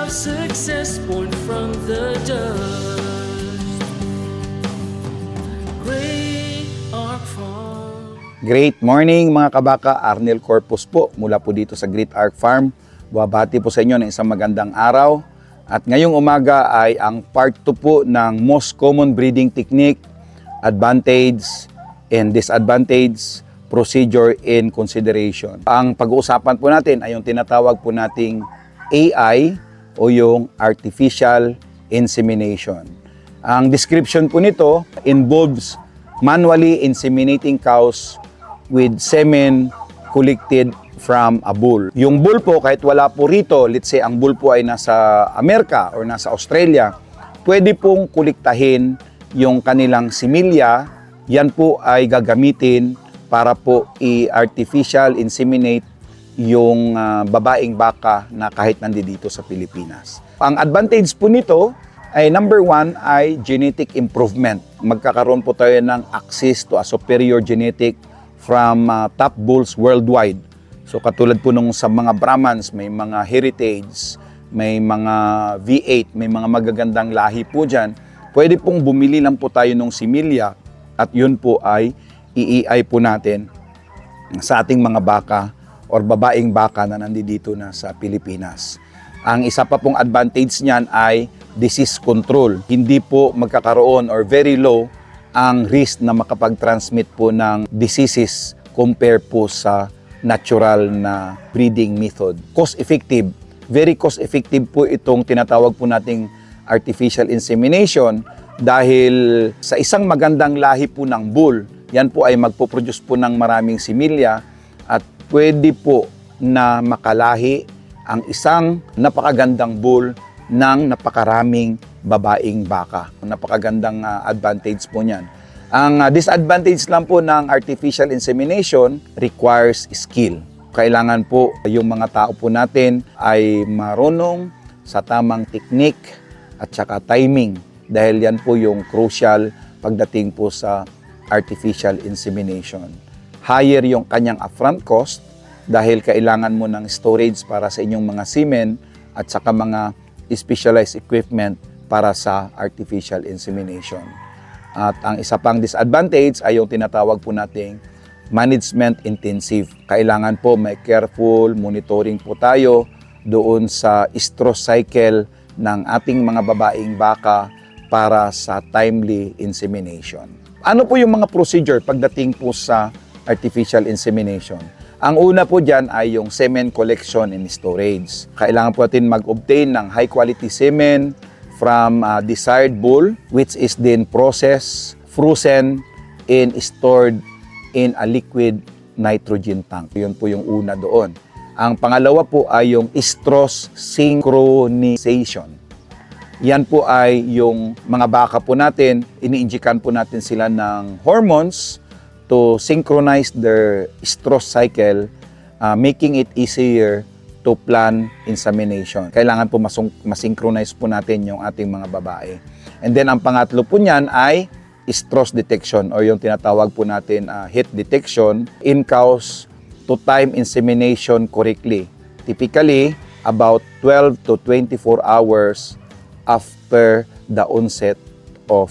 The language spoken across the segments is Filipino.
of success born from the dust. Great Ark Farm. Great morning mga kabaka, Arnel Corpus po mula po dito sa Great Ark Farm. Buwabati po sa inyo ng isang magandang araw. At ngayong umaga ay ang part 2 po ng most common breeding technique, advantage and disadvantage, procedure in consideration. Ang pag-uusapan po natin ay yung tinatawag po nating AI o yung artificial insemination. Ang description po nito involves manually inseminating cows with semen collected from a bull. Yung bull po, kahit wala po rito, let's say ang bull po ay nasa Amerika or nasa Australia, pwede pong kuliktahin yung kanilang similya. Yan po ay gagamitin para po i-artificial inseminate yung babaeng baka na kahit nandito sa Pilipinas. Ang advantage po nito ay number 1 ay genetic improvement. Magkakaroon po tayo ng access to a superior genetic from top bulls worldwide. So katulad po nung sa mga Brahmans, may mga heritage, may mga V8, may mga magagandang lahi po dyan. Pwede pong bumili lang po tayo ng similya at yun po ay i-AI po natin sa ating mga baka or babaeng baka na nandito na sa Pilipinas. Ang isa pa pong advantage niyan ay disease control. Hindi po magkakaroon or very low ang risk na makapag-transmit po ng diseases compare po sa natural na breeding method. Cost effective. Very cost effective po itong tinatawag po nating artificial insemination dahil sa isang magandang lahi po ng bull, yan po ay magpo-produce po ng maraming similya at pwede po na makalahi ang isang napakagandang bull ng napakaraming babaeng baka. Napakagandang advantage po niyan. Ang disadvantage lang po ng artificial insemination requires skill. Kailangan po yung mga tao po natin ay marunong sa tamang technique at saka timing dahil yan po yung crucial pagdating po sa artificial insemination. Higher yung kanyang upfront cost dahil kailangan mo ng storage para sa inyong mga semen at saka mga specialized equipment para sa artificial insemination. At ang isa pang disadvantage ay yung tinatawag po nating management intensive. Kailangan po may careful monitoring po tayo doon sa estrus cycle ng ating mga babaeng baka para sa timely insemination. Ano po yung mga procedure pagdating po sa artificial insemination? Ang una po dyan ay yung semen collection and storage. Kailangan po natin mag-obtain ng high quality semen from desired bull which is then processed, frozen, and stored in a liquid nitrogen tank. Yun po yung una doon. Ang pangalawa po ay yung estrus synchronization. Yan po ay yung mga baka po natin, iniinjikan po natin sila ng hormones to synchronize their estrus cycle, making it easier to plan insemination. Kailangan po masynchronize po natin yung ating mga babae. And then ang pangatlo po niyan ay estrus detection or yung tinatawag po natin heat detection in cows to time insemination correctly. Typically, about 12 to 24 hours after the onset of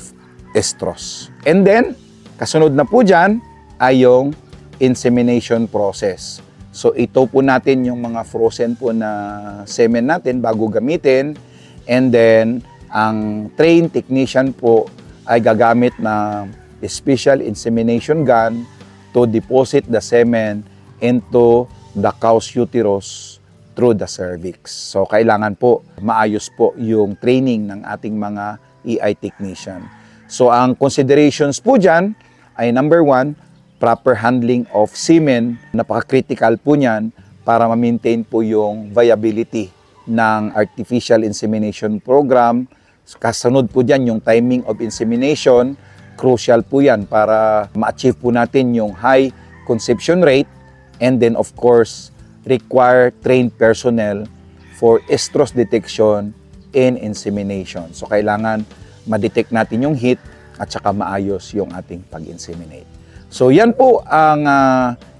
estrus. And then, kasunod na po dyan ay yung insemination process. So ito po natin yung mga frozen po na semen natin bago gamitin. And then, ang trained technician po ay gagamit na special insemination gun to deposit the semen into the cow's uterus through the cervix. So kailangan po maayos po yung training ng ating mga EI technician. So ang considerations po dyan ay number 1, proper handling of semen. Napaka-critical po niyan para ma-maintain po yung viability ng artificial insemination program. Kasunod po dyan yung timing of insemination. Crucial po yan para ma-achieve po natin yung high conception rate. And then of course, require trained personnel for estrus detection and insemination. So kailangan ma-detect natin yung heat at saka maayos yung ating pag-inseminate. So yan po ang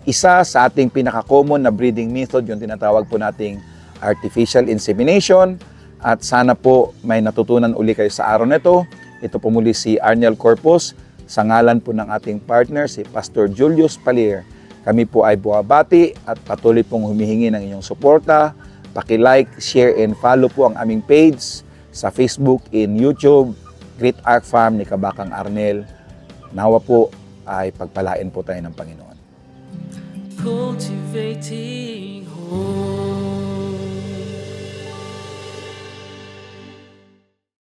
isa sa ating pinaka-common na breeding method, yung tinatawag po nating artificial insemination. At sana po may natutunan uli kayo sa araw na ito. Ito po muli si Arnel Corpus sa ngalan po ng ating partner si Pastor Julius Palier. Kami po ay buwabati at patuloy pong humihingi ng inyong suporta. Paki-like, share, and follow po ang aming page sa Facebook and YouTube, Great Ark Farm ni Kabakang Arnel. Nawa po ay pagpalain po tayo ng Panginoon. Cultivating hope.